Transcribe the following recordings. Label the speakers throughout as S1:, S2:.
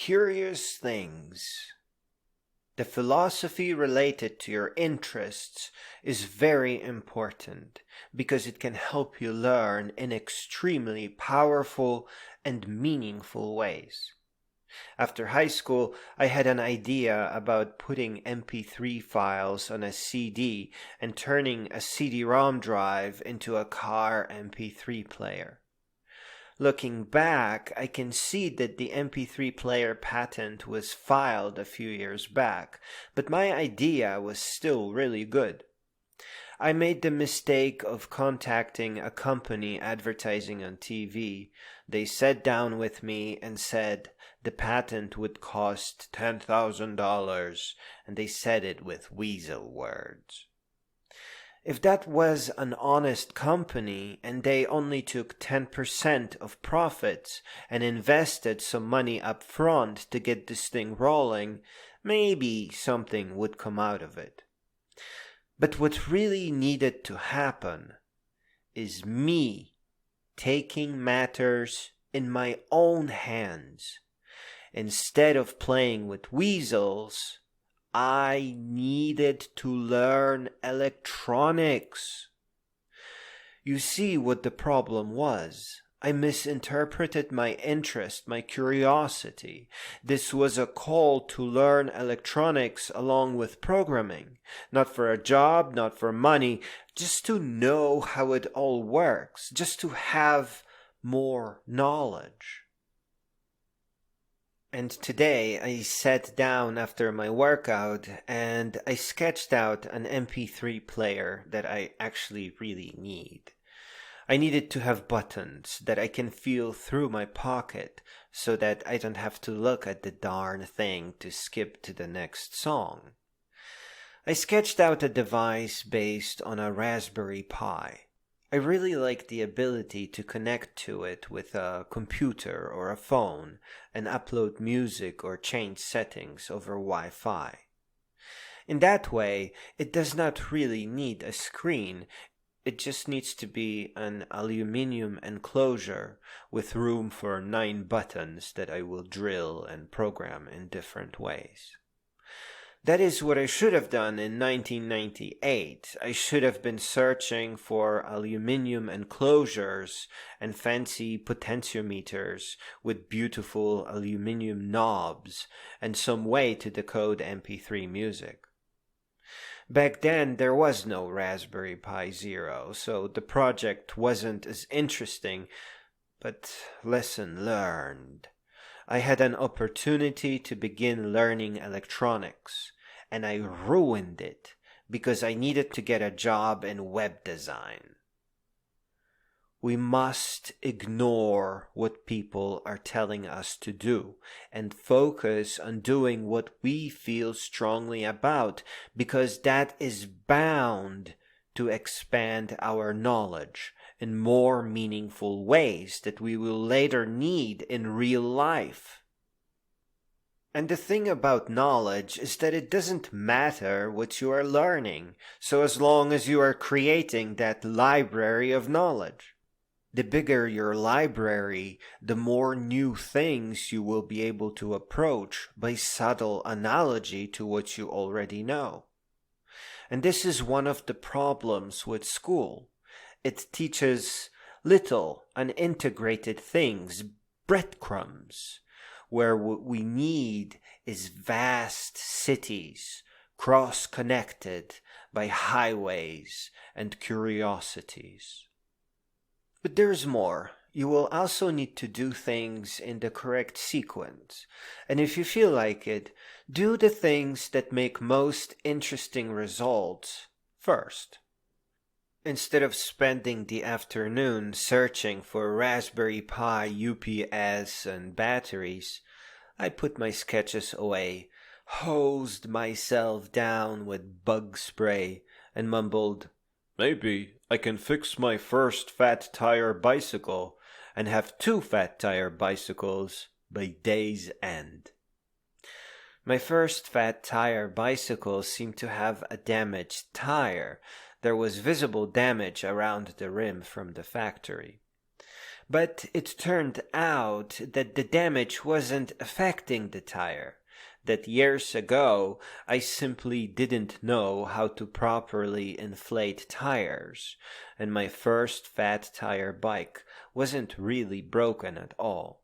S1: curious things. The philosophy related to your interests is very important because it can help you learn in extremely powerful and meaningful ways. After high school, I had an idea about putting MP3 files on a CD and turning a CD-ROM drive into a Car MP3 player. Looking back, I can see that the MP3 player patent was filed a few years back, but my idea was still really good. I made the mistake of contacting a company advertising on TV. They sat down with me and said the patent would cost $10,000, and they said it with weasel words. If that was an honest company and they only took 10% of profits and invested some money up front to get this thing rolling, maybe something would come out of it. But what really needed to happen is me taking matters in my own hands. Instead of playing with weasels, I needed to learn electronics. You see what the problem was. I misinterpreted my interest, my curiosity. This was a call to learn electronics along with programming. Not for a job, not for money, just to know how it all works, just to have more knowledge. And today I sat down after my workout and I sketched out an MP3 player that I actually really need. I needed to have buttons that I can feel through my pocket so that I don't have to look at the darn thing to skip to the next song. I sketched out a device based on a Raspberry Pi. I really like the ability to connect to it with a computer or a phone and upload music or change settings over Wi-Fi. In that way, it does not really need a screen. It just needs to be an aluminum enclosure with room for 9 buttons that I will drill and program in different ways. That is what I should have done in 1998. I should have been searching for aluminum enclosures and fancy potentiometers with beautiful aluminum knobs and some way to decode MP3 music. Back then, there was no Raspberry Pi Zero, so the project wasn't as interesting, but lesson learned. I had an opportunity to begin learning electronics, and I ruined it because I needed to get a job in web design. We must ignore what people are telling us to do and focus on doing what we feel strongly about, because that is bound to expand our knowledge in more meaningful ways that we will later need in real life. And the thing about knowledge is that it doesn't matter what you are learning, so as long as you are creating that library of knowledge. The bigger your library, the more new things you will be able to approach by subtle analogy to what you already know. And this is one of the problems with school. It teaches little unintegrated things, breadcrumbs, where what we need is vast cities, cross-connected by highways and curiosities. But there's more. You will also need to do things in the correct sequence. And if you feel like it, do the things that make most interesting results first. Instead of spending the afternoon searching for Raspberry Pi UPS and batteries, I put my sketches away, hosed myself down with bug spray, and mumbled, "Maybe I can fix my first fat tire bicycle and have 2 fat tire bicycles by day's end." My first fat tire bicycle seemed to have a damaged tire. There was visible damage around the rim from the factory. But it turned out that the damage wasn't affecting the tire. That years ago, I simply didn't know how to properly inflate tires, and my first fat tire bike wasn't really broken at all.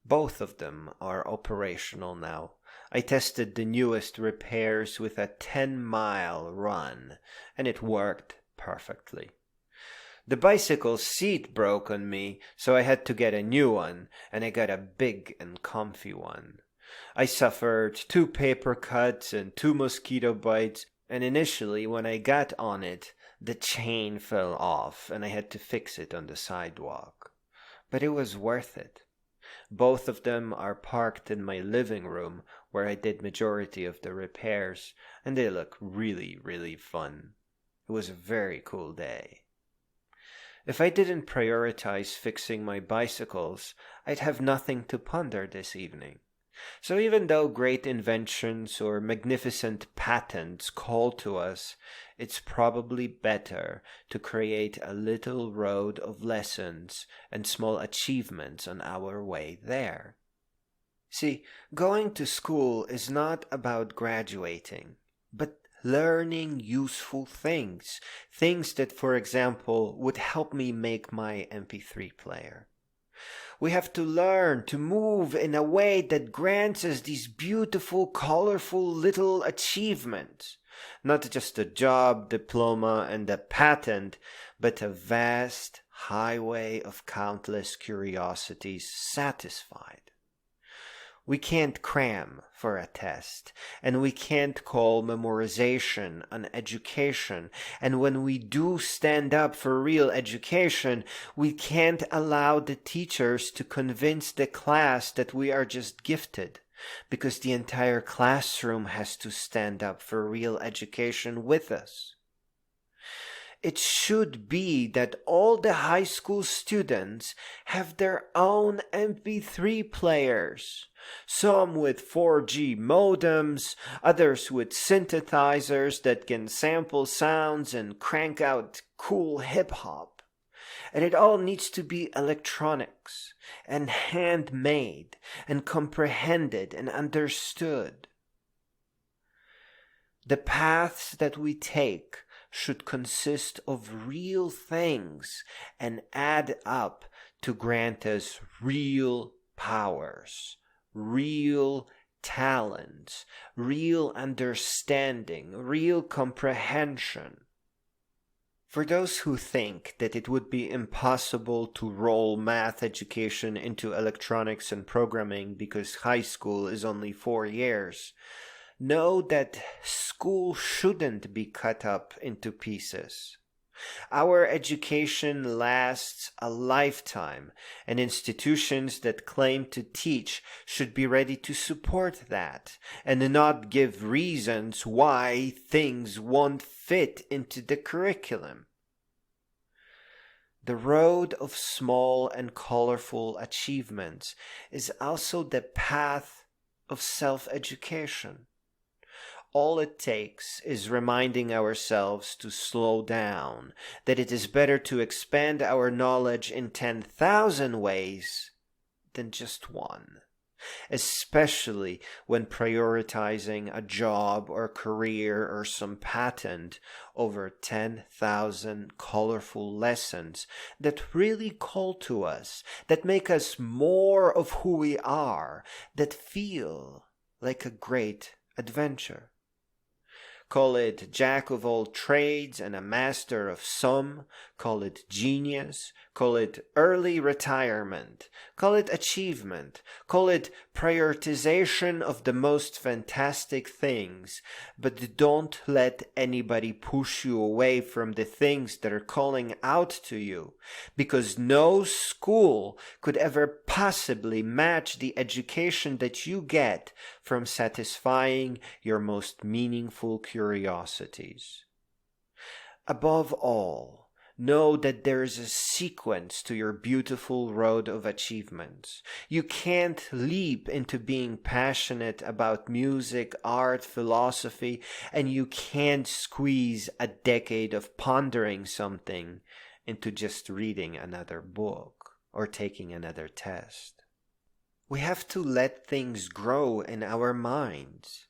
S1: Both of them are operational now. I tested the newest repairs with a 10-mile run, and it worked perfectly. The bicycle seat broke on me, so I had to get a new one, and I got a big and comfy one. I suffered 2 paper cuts and 2 mosquito bites, and initially when I got on it, the chain fell off and I had to fix it on the sidewalk. But it was worth it. Both of them are parked in my living room where I did majority of the repairs, and they look really, really fun. It was a very cool day. If I didn't prioritize fixing my bicycles, I'd have nothing to ponder this evening. So even though great inventions or magnificent patents call to us, it's probably better to create a little road of lessons and small achievements on our way there. See, going to school is not about graduating, but learning useful things. Things that, for example, would help me make my MP3 player. We have to learn to move in a way that grants us these beautiful, colorful little achievements. Not just a job, diploma, and a patent, but a vast highway of countless curiosities satisfied. We can't cram for a test, and we can't call memorization an education, and when we do stand up for real education, we can't allow the teachers to convince the class that we are just gifted, because the entire classroom has to stand up for real education with us. It should be that all the high school students have their own MP3 players. Some with 4G modems, others with synthesizers that can sample sounds and crank out cool hip-hop. And it all needs to be electronics, and handmade, and comprehended and understood. The paths that we take should consist of real things and add up to grant us real powers, real talents, real understanding, real comprehension. For those who think that it would be impossible to roll math education into electronics and programming because high school is only 4 years, know that school shouldn't be cut up into pieces. Our education lasts a lifetime, and institutions that claim to teach should be ready to support that, and not give reasons why things won't fit into the curriculum. The road of small and colorful achievements is also the path of self-education. All it takes is reminding ourselves to slow down, that it is better to expand our knowledge in 10,000 ways than just one, especially when prioritizing a job or career or some patent over 10,000 colorful lessons that really call to us, that make us more of who we are, that feel like a great adventure. Call it jack of all trades and a master of some. Call it genius. Call it early retirement. Call it achievement. Call it prioritization of the most fantastic things. But don't let anybody push you away from the things that are calling out to you, because no school could ever possibly match the education that you get from satisfying your most meaningful curiosities. Above all, know that there is a sequence to your beautiful road of achievements. You can't leap into being passionate about music, art, philosophy, and you can't squeeze a decade of pondering something into just reading another book. or taking another test. We have to let things grow in our minds.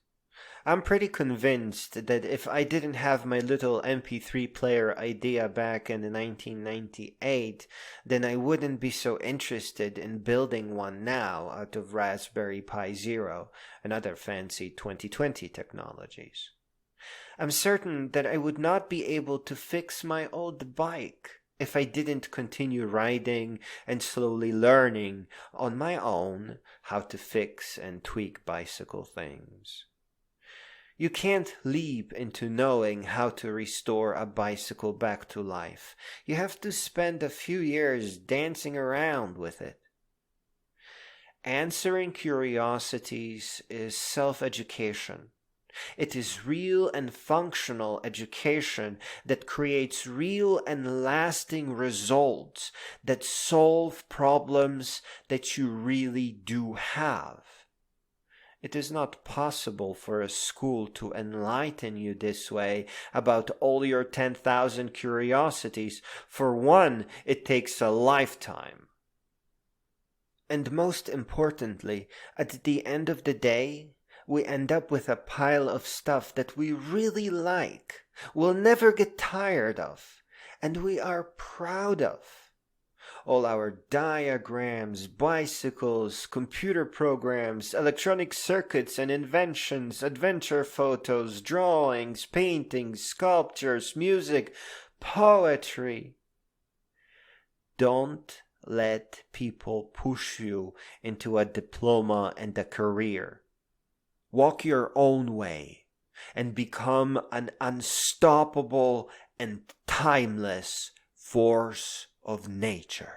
S1: I'm pretty convinced that if I didn't have my little MP3 player idea back in 1998, then I wouldn't be so interested in building one now out of Raspberry Pi Zero and other fancy 2020 technologies. I'm certain that I would not be able to fix my old bike if I didn't continue riding and slowly learning on my own how to fix and tweak bicycle things. You can't leap into knowing how to restore a bicycle back to life. You have to spend a few years dancing around with it. Answering curiosities is self-education. It is real and functional education that creates real and lasting results that solve problems that you really do have. It is not possible for a school to enlighten you this way about all your 10,000 curiosities. For one, it takes a lifetime. And most importantly, at the end of the day, we end up with a pile of stuff that we really like, will never get tired of, and we are proud of. All our diagrams, bicycles, computer programs, electronic circuits and inventions, adventure photos, drawings, paintings, sculptures, music, poetry. Don't let people push you into a diploma and a career. Walk your own way and become an unstoppable and timeless force of nature.